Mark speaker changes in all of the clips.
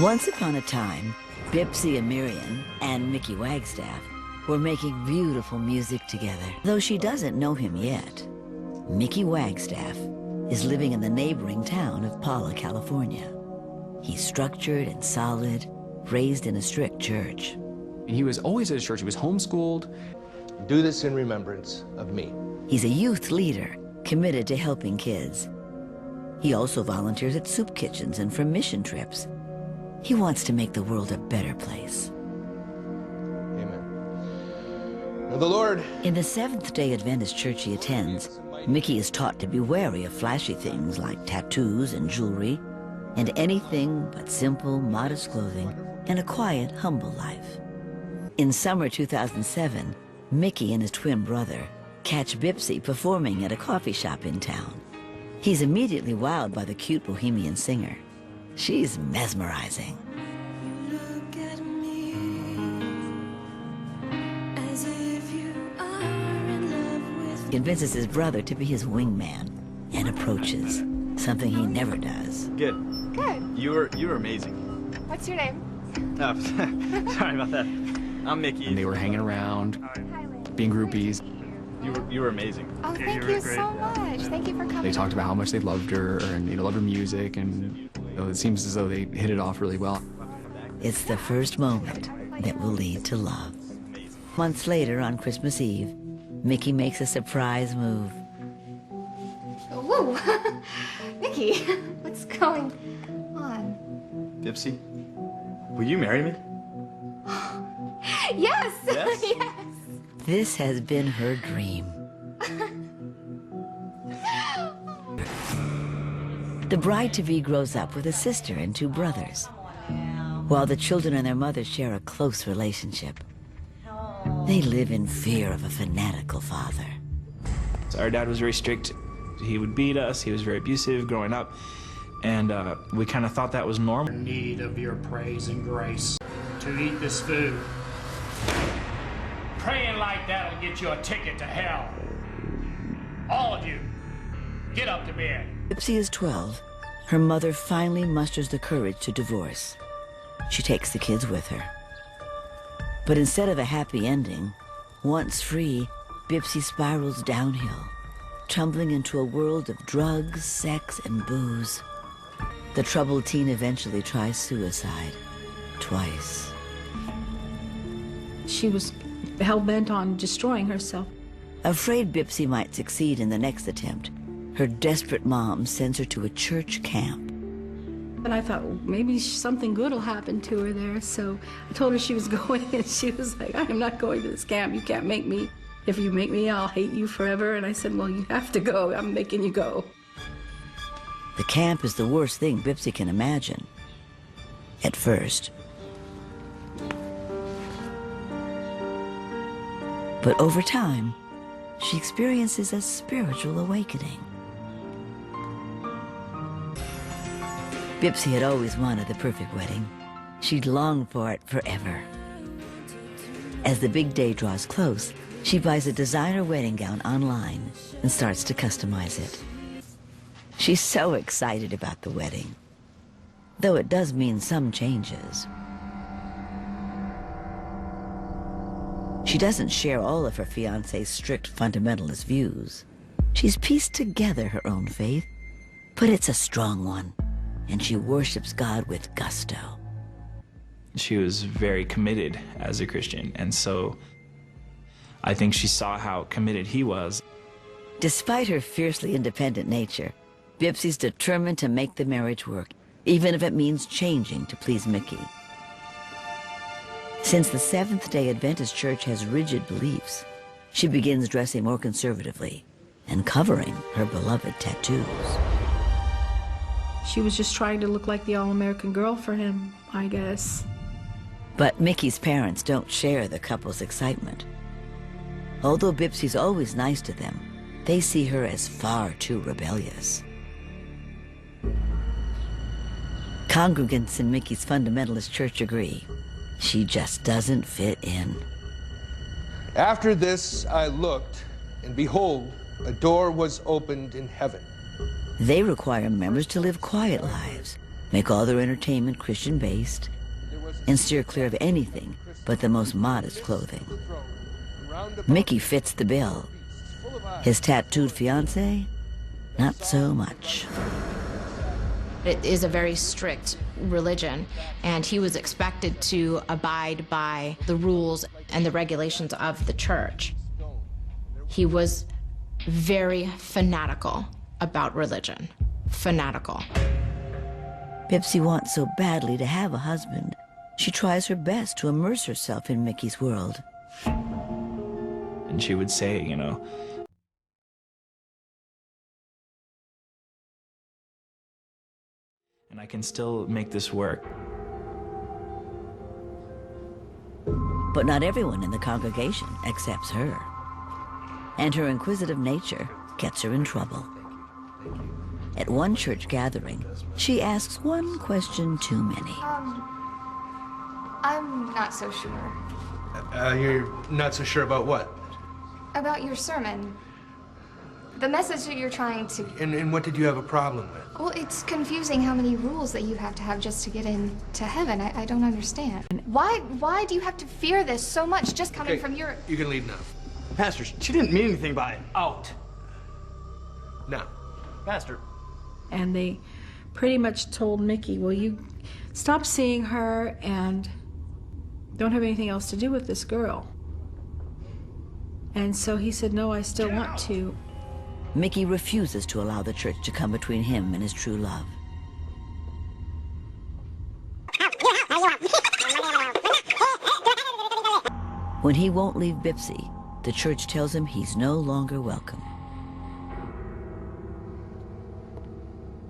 Speaker 1: Once upon a time, Bipsy and Miriam and Mickey Wagstaff were making beautiful music together. Though she doesn't know him yet, Mickey Wagstaff is living in the neighboring town of Paula, California. He's structured and solid, raised in a strict church.
Speaker 2: He was always at his church. He was homeschooled.
Speaker 3: Do this in remembrance of me.
Speaker 1: He's a youth leader, committed to helping kids. He also volunteers at soup kitchens and for mission trips. He wants to make the world a better place.
Speaker 3: Amen. Now the Lord...
Speaker 1: In the Seventh-day Adventist church he attends, Mickey is taught to be wary of flashy things like tattoos and jewelry, and anything but simple, modest clothing and a quiet, humble life. In summer 2007, Mickey and his twin brother catch Bipsy performing at a coffee shop in town. He's immediately wowed by the cute bohemian singer. She's mesmerizing.
Speaker 4: Look at me as if you are in love with
Speaker 1: He convinces his brother to be his wingman and approaches, something he never does.
Speaker 5: Good.
Speaker 6: Good.
Speaker 5: You were amazing.
Speaker 6: What's your name?
Speaker 5: Oh, sorry about that. I'm Mickey.
Speaker 2: And they were hanging around, being groupies.
Speaker 5: You were amazing.
Speaker 6: Oh, thank you so much. Thank you for coming.
Speaker 2: They talked about how much they loved her and loved her music, and it seems as though they hit it off really well.
Speaker 1: It's the first moment that will lead to love. Months later, on Christmas Eve, Mickey makes a surprise move.
Speaker 6: Whoa, Mickey, what's going on?
Speaker 5: Bipsy, will you marry me?
Speaker 6: Yes.
Speaker 5: Yes?
Speaker 6: Yes.
Speaker 1: This has been her dream. The bride-to-be grows up with a sister and two brothers, while the children and their mother share a close relationship. They live in fear of a fanatical father.
Speaker 7: Our dad was very strict. He would beat us. He was very abusive growing up, and we kind of thought that was normal.
Speaker 8: In need of your praise and grace to eat this food. Praying like that'll get you a ticket to hell. All of you, get up to bed.
Speaker 1: Bipsy is 12. Her mother finally musters the courage to divorce. She takes the kids with her. But instead of a happy ending, once free, Bipsy spirals downhill, tumbling into a world of drugs, sex, and booze. The troubled teen eventually tries suicide, twice.
Speaker 9: She was hell-bent on destroying herself.
Speaker 1: Afraid Bipsy might succeed in the next attempt, her desperate mom sends her to a church camp.
Speaker 9: And I thought, well, maybe something good will happen to her there. So I told her she was going, and she was like, I am not going to this camp. You can't make me. If you make me, I'll hate you forever. And I said, well, you have to go. I'm making you go.
Speaker 1: The camp is the worst thing Bipsy can imagine. At first. But over time, she experiences a spiritual awakening. Bipsy had always wanted the perfect wedding. She'd longed for it forever. As the big day draws close, she buys a designer wedding gown online and starts to customize it. She's so excited about the wedding, though it does mean some changes. She doesn't share all of her fiancé's strict fundamentalist views. She's pieced together her own faith, but it's a strong one, and she worships God with gusto.
Speaker 7: She was very committed as a Christian, and so I think she saw how committed he was.
Speaker 1: Despite her fiercely independent nature, Bipsy's determined to make the marriage work, even if it means changing to please Mickey. Since the Seventh-day Adventist Church has rigid beliefs, she begins dressing more conservatively and covering her beloved tattoos.
Speaker 9: She was just trying to look like the all-American girl for him, I guess.
Speaker 1: But Mickey's parents don't share the couple's excitement. Although Bipsy's always nice to them, they see her as far too rebellious. Congregants in Mickey's fundamentalist church agree. She just doesn't fit in.
Speaker 3: After this I looked, and behold, a door was opened in heaven.
Speaker 1: They require members to live quiet lives, make all their entertainment Christian-based, and steer clear of anything but the most modest clothing. Mickey fits the bill. His tattooed fiancée, not so much.
Speaker 10: It is a very strict religion, and he was expected to abide by the rules and the regulations of the church. He was very fanatical about religion. Fanatical.
Speaker 1: Bipsy wants so badly to have a husband, she tries her best to immerse herself in Mickey's world.
Speaker 7: And she would say, you know, and I can still make this work.
Speaker 1: But not everyone in the congregation accepts her. And her inquisitive nature gets her in trouble. At one church gathering, she asks one question too many.
Speaker 6: I'm not so sure.
Speaker 3: You're not so sure about what?
Speaker 6: About your sermon. The message that you're trying to...
Speaker 3: And what did you have a problem with?
Speaker 6: Well, it's confusing how many rules that you have to have just to get into heaven. I don't understand. Why do you have to fear this so much just coming from your...
Speaker 3: You can leave now.
Speaker 5: Pastor, she didn't mean anything by it. Out.
Speaker 3: Now.
Speaker 5: Pastor.
Speaker 9: And they pretty much told Mickey, well, you stop seeing her and don't have anything else to do with this girl. And so he said, no, I still want to.
Speaker 1: Mickey refuses to allow the church to come between him and his true love. When he won't leave Bipsy, the church tells him he's no longer welcome.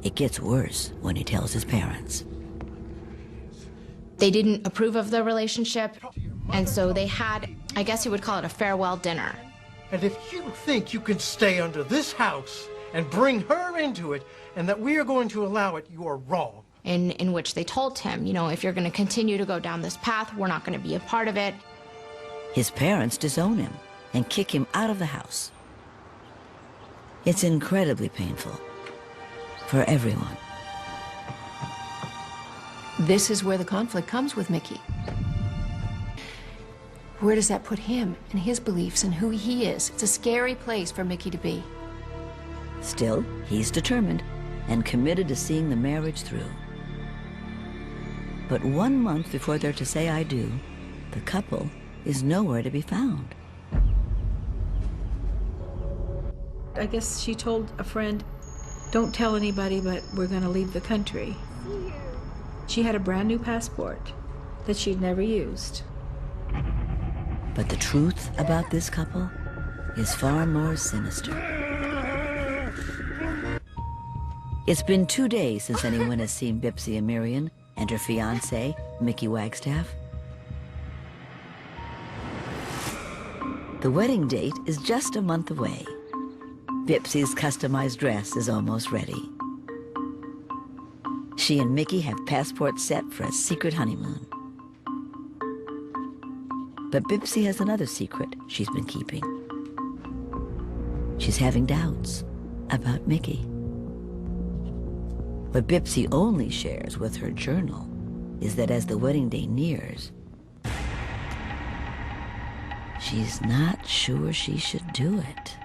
Speaker 1: It gets worse when he tells his parents.
Speaker 10: They didn't approve of the relationship, and so they had, I guess you would call it a farewell dinner.
Speaker 11: And if you think you can stay under this house and bring her into it, and that we are going to allow it, you are wrong.
Speaker 10: In which they told him, you know, if you're going to continue to go down this path, we're not going to be a part of it.
Speaker 1: His parents disown him and kick him out of the house. It's incredibly painful for everyone.
Speaker 12: This is where the conflict comes with Mickey. Where does that put him and his beliefs and who he is? It's a scary place for Mickey to be.
Speaker 1: Still, he's determined and committed to seeing the marriage through. But 1 month before they're to say I do, the couple is nowhere to be found.
Speaker 9: I guess she told a friend, don't tell anybody, but we're going to leave the country. She had a brand new passport that she'd never used.
Speaker 1: But the truth about this couple is far more sinister. It's been 2 days since anyone has seen Bipsy Amirian and her fiancé, Mickey Wagstaff. The wedding date is just a month away. Bipsy's customized dress is almost ready. She and Mickey have passports set for a secret honeymoon. But Bipsy has another secret she's been keeping. She's having doubts about Mickey. What Bipsy only shares with her journal is that as the wedding day nears, she's not sure she should do it.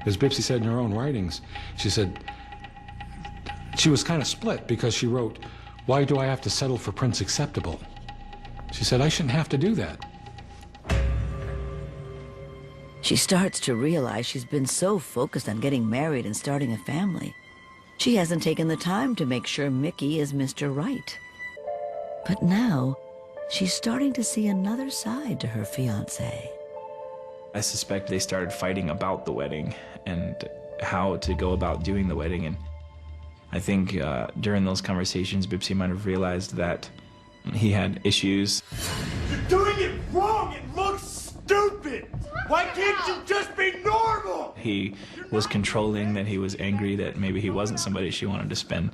Speaker 13: As Bipsy said in her own writings, she said she was kind of split because she wrote, "Why do I have to settle for Prince Acceptable?" She said, I shouldn't have to do that.
Speaker 1: She starts to realize she's been so focused on getting married and starting a family, she hasn't taken the time to make sure Mickey is Mr. Right. But now, she's starting to see another side to her fiancé.
Speaker 7: I suspect they started fighting about the wedding and how to go about doing the wedding. And I think during those conversations, Bipsy might have realized that he had issues.
Speaker 8: You're doing it wrong! It looks stupid! Why can't you just be normal?
Speaker 7: He was controlling, that he was angry that maybe he wasn't somebody she wanted to spend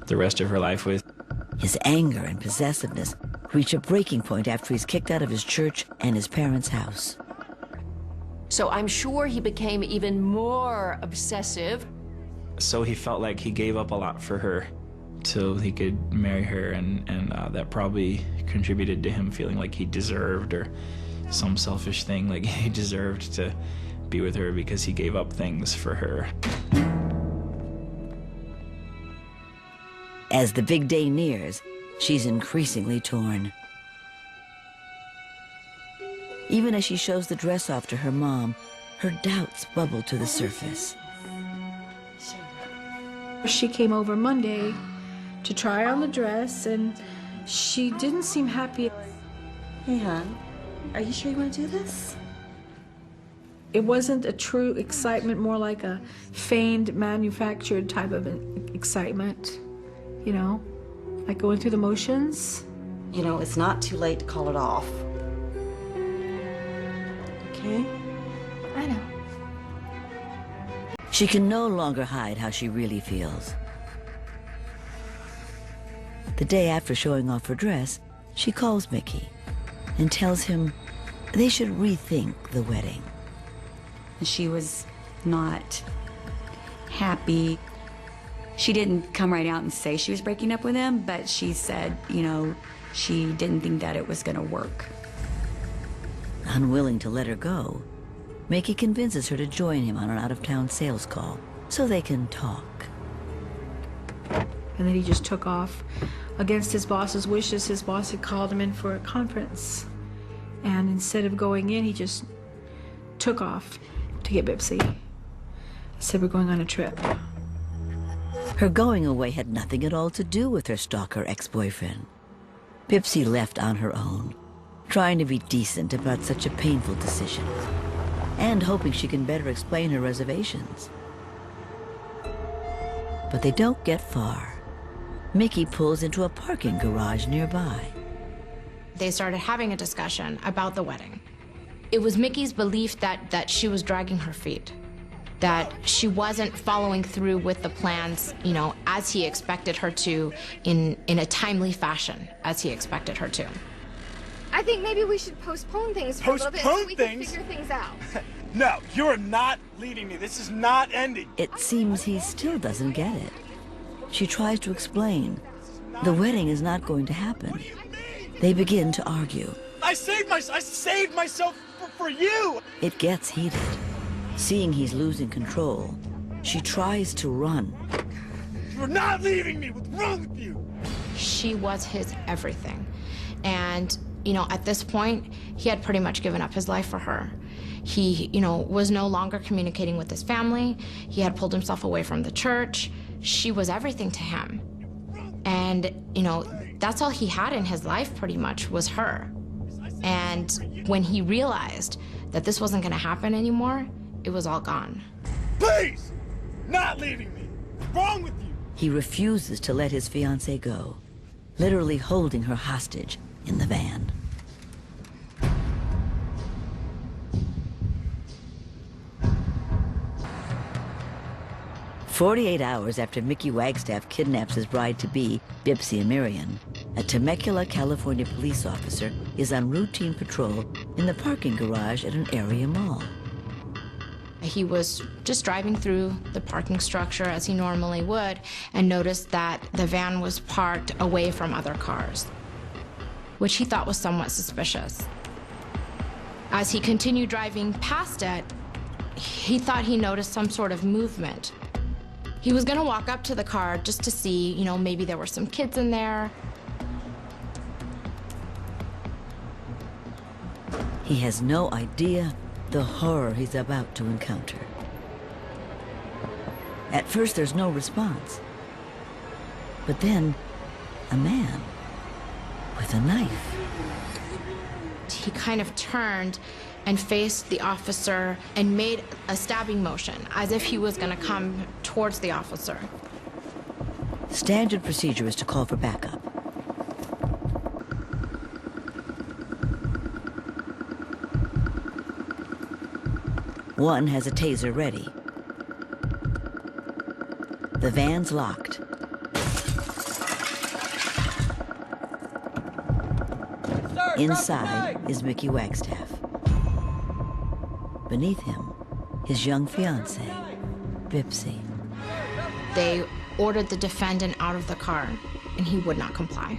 Speaker 7: the rest of her life with.
Speaker 1: His anger and possessiveness reach a breaking point after he's kicked out of his church and his parents' house.
Speaker 12: So I'm sure he became even more obsessive.
Speaker 7: So he felt like he gave up a lot for her so he could marry her, and that probably contributed to him feeling like he deserved, or some selfish thing, like he deserved to be with her because he gave up things for her.
Speaker 1: As the big day nears, she's increasingly torn. Even as she shows the dress off to her mom, her doubts bubble to the surface.
Speaker 9: She came over Monday to try on the dress, and she didn't seem happy.
Speaker 14: Hey, hon, are you sure you want to do this?
Speaker 9: It wasn't a true excitement, more like a feigned, manufactured type of excitement, you know, like going through the motions.
Speaker 14: You know, it's not too late to call it off. Okay?
Speaker 6: I know.
Speaker 1: She can no longer hide how she really feels. The day after showing off her dress, she calls Mickey and tells him they should rethink the wedding.
Speaker 15: She was not happy. She didn't come right out and say she was breaking up with him, but she said, you know, she didn't think that it was going to work.
Speaker 1: Unwilling to let her go, Mickey convinces her to join him on an out-of-town sales call so they can talk.
Speaker 9: And then he just took off. Against his boss's wishes, his boss had called him in for a conference. And instead of going in, he just took off to get Bipsy. Said, we're going on a trip.
Speaker 1: Her going away had nothing at all to do with her stalker ex-boyfriend. Bipsy left on her own, trying to be decent about such a painful decision, and hoping she can better explain her reservations. But they don't get far. Mickey pulls into a parking garage nearby.
Speaker 10: They started having a discussion about the wedding. It was Mickey's belief that she was dragging her feet, that she wasn't following through with the plans, you know, as he expected her to, in a timely fashion, as he expected her to.
Speaker 6: I think maybe we should postpone things for a little bit so we can figure things out.
Speaker 16: No, you're not leading me. This is not ending.
Speaker 1: It seems he still doesn't get it. She tries to explain. The wedding is not going to happen. They begin to argue.
Speaker 16: I saved myself for you.
Speaker 1: It gets heated. Seeing he's losing control, she tries to run.
Speaker 16: You're not leaving me. What's wrong with you?
Speaker 10: She was his everything. And, you know, at this point, he had pretty much given up his life for her. He, you know, was no longer communicating with his family. He had pulled himself away from the church. She was everything to him. And, you know, that's all he had in his life pretty much was her. And when he realized that this wasn't going to happen anymore, it was all gone.
Speaker 16: Please! Not leaving me! What's wrong with you?
Speaker 1: He refuses to let his fiancée go, literally holding her hostage in the van. "48 hours after Mickey Wagstaff kidnaps his bride-to-be, Bipsy Amirian, a Temecula, California police officer is on routine patrol in the parking garage at an area mall.
Speaker 10: He was just driving through the parking structure as he normally would and noticed that the van was parked away from other cars, which he thought was somewhat suspicious. As he continued driving past it, he thought he noticed some sort of movement. He was gonna walk up to the car just to see, you know, maybe there were some kids in there.
Speaker 1: He has no idea the horror he's about to encounter. At first, there's no response. But then, a man with a knife.
Speaker 10: He kind of turned and faced the officer and made a stabbing motion, as if he was gonna come towards the officer.
Speaker 1: Standard procedure is to call for backup. One has a taser ready. The van's locked. Inside is Mickey Wagstaff. Beneath him, his young fiancée, Bipsy.
Speaker 10: They ordered the defendant out of the car, and he would not comply.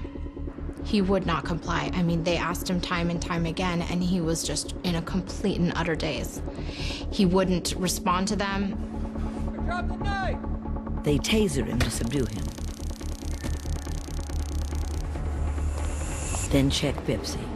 Speaker 10: He would not comply. I mean, they asked him time and time again, and he was just in a complete and utter daze. He wouldn't respond to them.
Speaker 4: Drop the knife!
Speaker 1: They taser him to subdue him. Then check Bipsy.